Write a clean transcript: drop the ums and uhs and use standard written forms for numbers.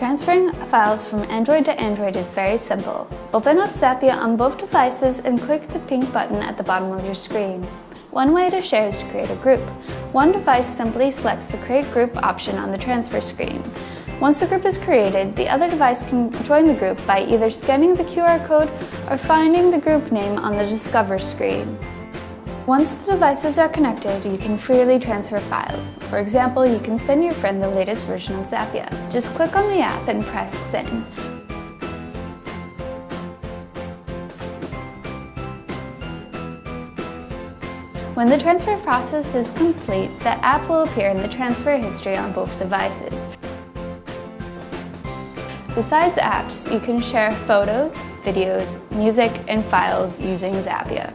Transferring files from Android to Android is very simple. Open up Zappia on both devices and click the pink button at the bottom of your screen. One way to share is to create a group. One device simply selects the Create Group option on the transfer screen. Once the group is created, the other device can join the group by either scanning the QR code or finding the group name on the Discover screen. Once the devices are connected, you can freely transfer files. For example, you can send your friend the latest version of Zappia. Just click on the app and press Send. When the transfer process is complete, the app will appear in the transfer history on both devices. Besides apps, you can share photos, videos, music, and files using Zappia.